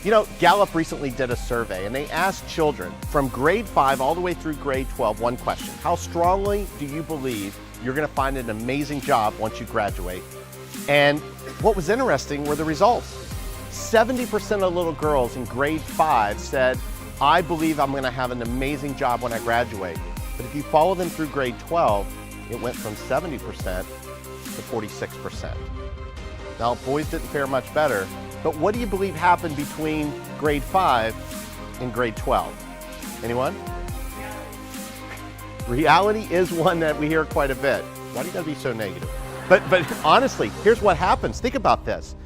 You know, Gallup recently did a survey and they asked children from grade 5 all the way through grade 12 one question: how strongly do you believe you're going to find an amazing job once you graduate? And what was interesting were the results. 70% of little girls in grade 5 said, I believe I'm going to have an amazing job when I graduate. But if you follow them through grade 12, it went from 70% to 46%. Now, boys didn't fare much better, but what do you believe happened between grade 5 and grade 12? Anyone? Reality is one that we hear quite a bit. Why do you gotta be so negative? But honestly, here's what happens. Think about this.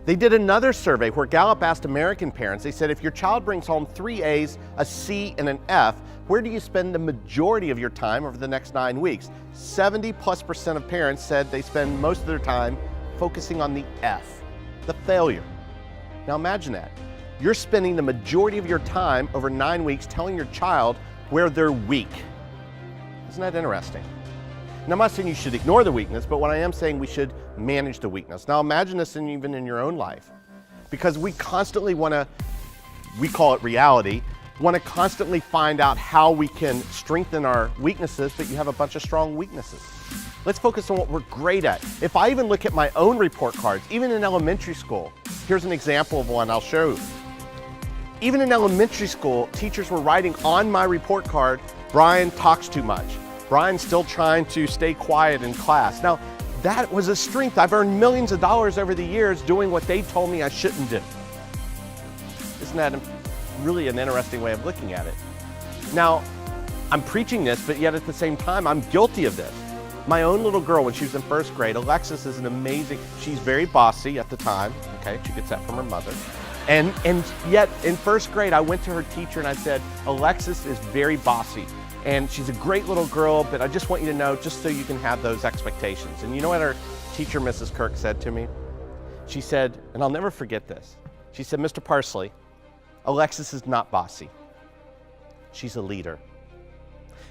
They did another survey where Gallup asked American parents, they said, if your child brings home 3 A's, a C, and an F, where do you spend the majority of your time over the next 9 weeks? 70+% of parents said they spend most of their time focusing on the F, the failure. Now imagine that. You're spending the majority of your time over 9 weeks telling your child where they're weak. Isn't that interesting? Now, I'm not saying you should ignore the weakness, but what I am saying we should manage the weakness. Now imagine this even in your own life, because we constantly we call it reality, want to constantly find out how we can strengthen our weaknesses, but you have a bunch of strong weaknesses. Let's focus on what we're great at. If I even look at my own report cards, even in elementary school, here's an example of one I'll show you. Even in elementary school, teachers were writing on my report card, Brian talks too much. Brian's still trying to stay quiet in class. Now, that was a strength. I've earned millions of dollars over the years doing what they told me I shouldn't do. Isn't that really an interesting way of looking at it? Now, I'm preaching this, but yet at the same time, I'm guilty of this. My own little girl, when she was in first grade, Alexis is an amazing, she's very bossy at the time, okay? She gets that from her mother. And yet in first grade, I went to her teacher and I said, Alexis is very bossy. And she's a great little girl, but I just want you to know, just so you can have those expectations. And you know what our teacher, Mrs. Kirk, said to me? She said, and I'll never forget this, she said, Mr. Parsley, Alexis is not bossy. She's a leader.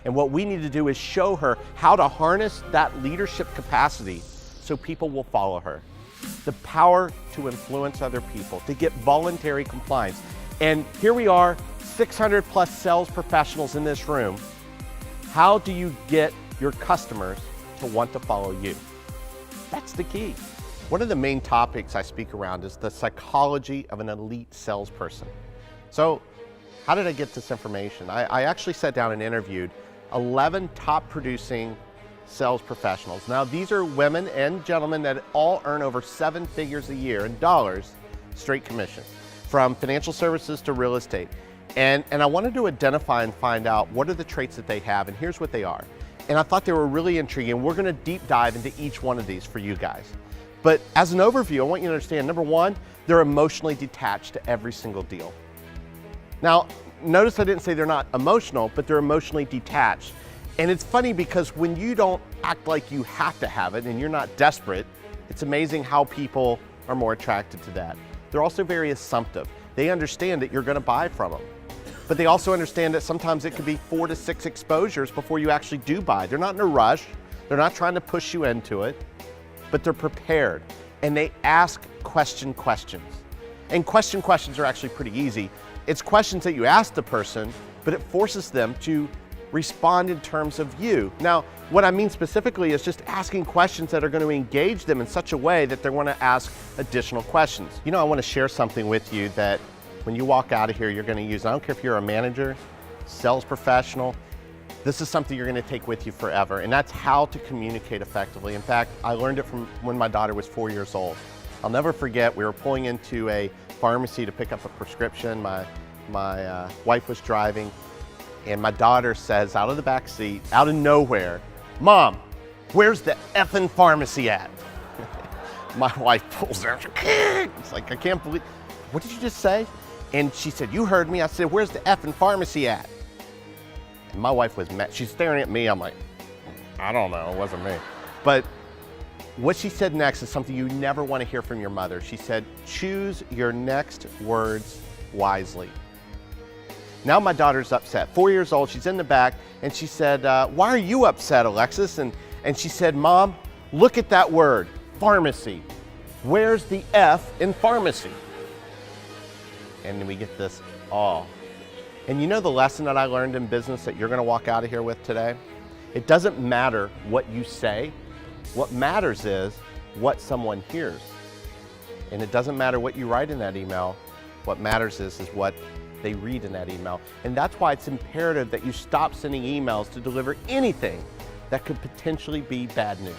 And what we need to do is show her how to harness that leadership capacity so people will follow her. The power to influence other people, to get voluntary compliance. And here we are, 600 plus sales professionals in this room. How do you get your customers to want to follow you? That's the key. One of the main topics I speak around is the psychology of an elite salesperson. So how did I get this information? I actually sat down and interviewed 11 top producing sales professionals. Now these are women and gentlemen that all earn over 7 figures a year in dollars, straight commission, from financial services to real estate. And I wanted to identify and find out what are the traits that they have, and here's what they are. And I thought they were really intriguing. We're gonna deep dive into each one of these for you guys. But as an overview, I want you to understand, number one, they're emotionally detached to every single deal. Now, notice I didn't say they're not emotional, but they're emotionally detached. And it's funny because when you don't act like you have to have it and you're not desperate, it's amazing how people are more attracted to that. They're also very assumptive. They understand that you're gonna buy from them. But they also understand that sometimes it could be 4 to 6 exposures before you actually do buy. They're not in a rush. They're not trying to push you into it, but they're prepared. And they ask questions. And questions are actually pretty easy. It's questions that you ask the person, but it forces them to respond in terms of you. Now, what I mean specifically is just asking questions that are going to engage them in such a way that they want to ask additional questions. You know, I want to share something with you that when you walk out of here, you're going to use. I don't care if you're a manager, sales professional, this is something you're going to take with you forever, and that's how to communicate effectively. In fact, I learned it from when my daughter was 4 years old. I'll never forget, we were pulling into a pharmacy to pick up a prescription. My wife was driving, and my daughter says out of the back seat, out of nowhere, Mom, where's the effing pharmacy at? My wife pulls her, it's like, I can't believe, what did you just say? And she said, you heard me. I said, where's the effing pharmacy at? And my wife was mad. She's staring at me. I'm like, I don't know, it wasn't me. But what she said next is something you never want to hear from your mother. She said, choose your next words wisely. Now my daughter's upset, 4 years old, she's in the back, and she said, why are you upset, Alexis? And she said, Mom, look at that word, pharmacy. Where's the F in pharmacy? and then we get this awe. And you know the lesson that I learned in business that you're gonna walk out of here with today? It doesn't matter what you say. What matters is what someone hears. And it doesn't matter what you write in that email. What matters is what they read in that email. And that's why it's imperative that you stop sending emails to deliver anything that could potentially be bad news.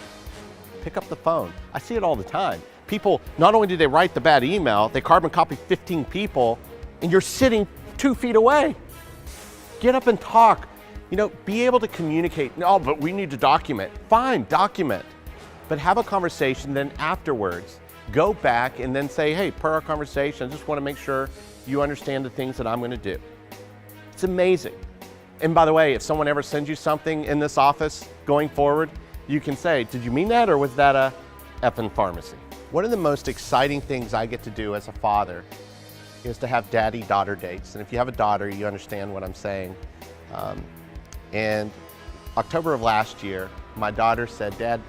Pick up the phone. I see it all the time. People, not only do they write the bad email, they carbon copy 15 people, and you're sitting 2 feet away. Get up and talk. You know, be able to communicate. No, but we need to document. Fine, document. But have a conversation, then afterwards, go back and then say, hey, per our conversation, I just want to make sure you understand the things that I'm going to do. It's amazing. And by the way, if someone ever sends you something in this office going forward, you can say, did you mean that, or was that a effing pharmacy? One of the most exciting things I get to do as a father is to have daddy-daughter dates. And if you have a daughter, you understand what I'm saying. And October of last year, my daughter said, Dad,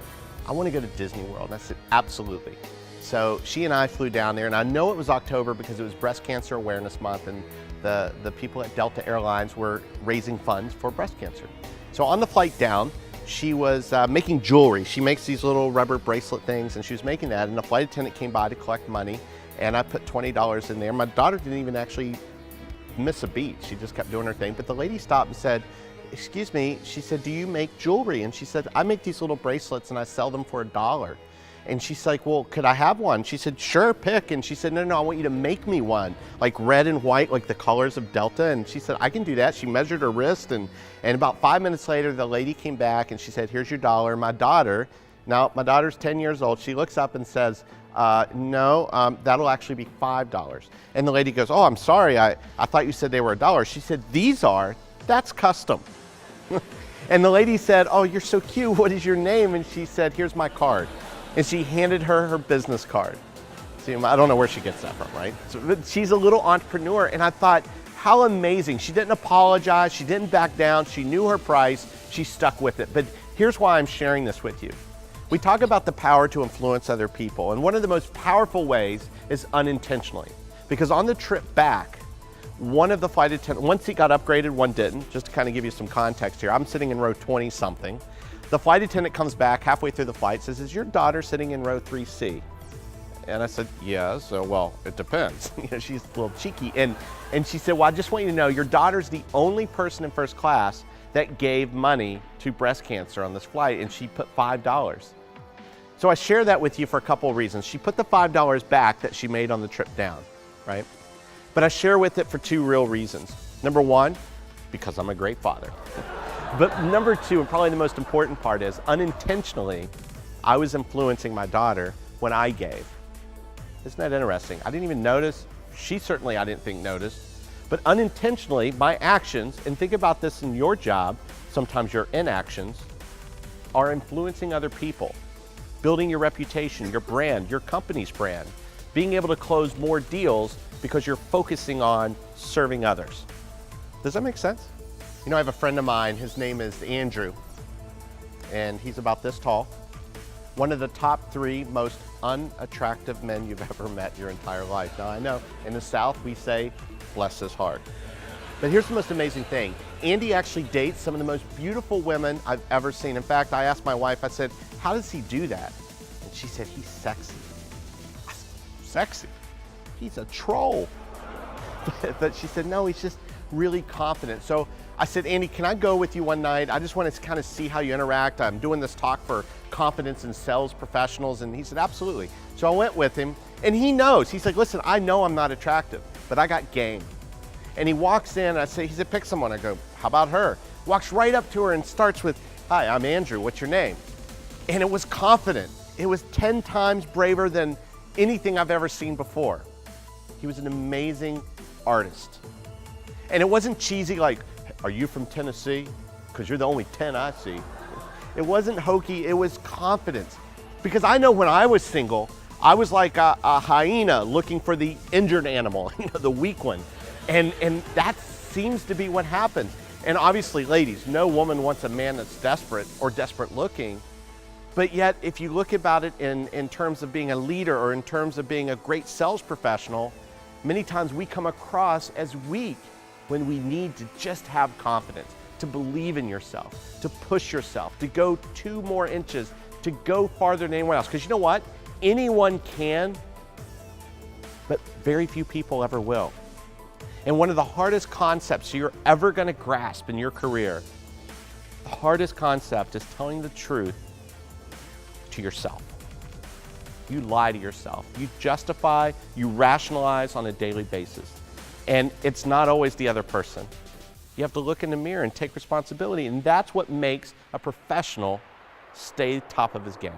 I want to go to Disney World. And I said, absolutely. So she and I flew down there, and I know it was October because it was Breast Cancer Awareness Month, and the people at Delta Airlines were raising funds for breast cancer. So on the flight down, she was making jewelry. She makes these little rubber bracelet things, and she was making that, and the flight attendant came by to collect money, and I put $20 in there. My daughter didn't even actually miss a beat. She just kept doing her thing, but the lady stopped and said, excuse me, she said, do you make jewelry? And she said, I make these little bracelets and I sell them for $1. And she's like, well, could I have one? She said, sure, pick. And she said, no, I want you to make me one, like red and white, like the colors of Delta. And she said, I can do that. She measured her wrist, and about 5 minutes later, the lady came back and she said, here's your $1. My daughter's 10 years old. She looks up and says, no, that'll actually be $5. And the lady goes, oh, I'm sorry, I thought you said they were $1. She said, that's custom. And the lady said, oh, you're so cute, what is your name? And she said, here's my card. And she handed her her business card. See, I don't know where she gets that from, right? So, she's a little entrepreneur, and I thought, how amazing. She didn't apologize, she didn't back down, she knew her price, she stuck with it. But here's why I'm sharing this with you. We talk about the power to influence other people, and one of the most powerful ways is unintentionally. Because on the trip back, one of the flight attendants, one seat got upgraded, one didn't. Just to kind of give you some context here, I'm sitting in row 20 something. The flight attendant comes back halfway through the flight, says, is your daughter sitting in row 3C? And I said, yes. So, well, it depends. You know, she's a little cheeky. And she said, well, I just want you to know your daughter's the only person in first class that gave money to breast cancer on this flight, and she put $5. So I share that with you for a couple of reasons. She put the $5 back that she made on the trip down, right? But I share with it for 2 real reasons. Number 1, because I'm a great father. But number 2, and probably the most important part, is unintentionally, I was influencing my daughter when I gave. Isn't that interesting? I didn't even notice. She certainly, I didn't think, noticed. But unintentionally, my actions, and think about this in your job, sometimes your inactions, are influencing other people, building your reputation, your brand, your company's brand, being able to close more deals because you're focusing on serving others. Does that make sense? You know, I have a friend of mine, his name is Andrew, and he's about this tall. One of the top 3 most unattractive men you've ever met your entire life. Now I know, in the South we say, bless his heart. But here's the most amazing thing. Andy actually dates some of the most beautiful women I've ever seen. In fact, I asked my wife, I said, how does he do that? And she said, he's sexy. I said, sexy? He's a troll. But she said, no, he's just really confident. So I said, Andy, can I go with you one night? I just want to kind of see how you interact. I'm doing this talk for confidence and sales professionals. And he said, absolutely. So I went with him, and he knows. He's like, listen, I know I'm not attractive, but I got game. And he walks in, and he said, pick someone. I go, how about her? Walks right up to her and starts with, hi, I'm Andrew, what's your name? And it was confident. It was 10 times braver than anything I've ever seen before. He was an amazing artist. And it wasn't cheesy like, are you from Tennessee? Because you're the only 10 I see. It wasn't hokey, it was confidence. Because I know when I was single, I was like a hyena looking for the injured animal, the weak one. And that seems to be what happens. And obviously, ladies, no woman wants a man that's desperate or desperate looking. But yet, if you look about it in terms of being a leader or in terms of being a great sales professional, Many times we come across as weak when we need to just have confidence, to believe in yourself, to push yourself, to go 2 more inches, to go farther than anyone else. Because you know what? Anyone can, but very few people ever will. And one of the hardest concepts you're ever going to grasp in your career, the hardest concept is telling the truth to yourself. You lie to yourself. You justify, you rationalize on a daily basis. And it's not always the other person. You have to look in the mirror and take responsibility. And that's what makes a professional stay top of his game.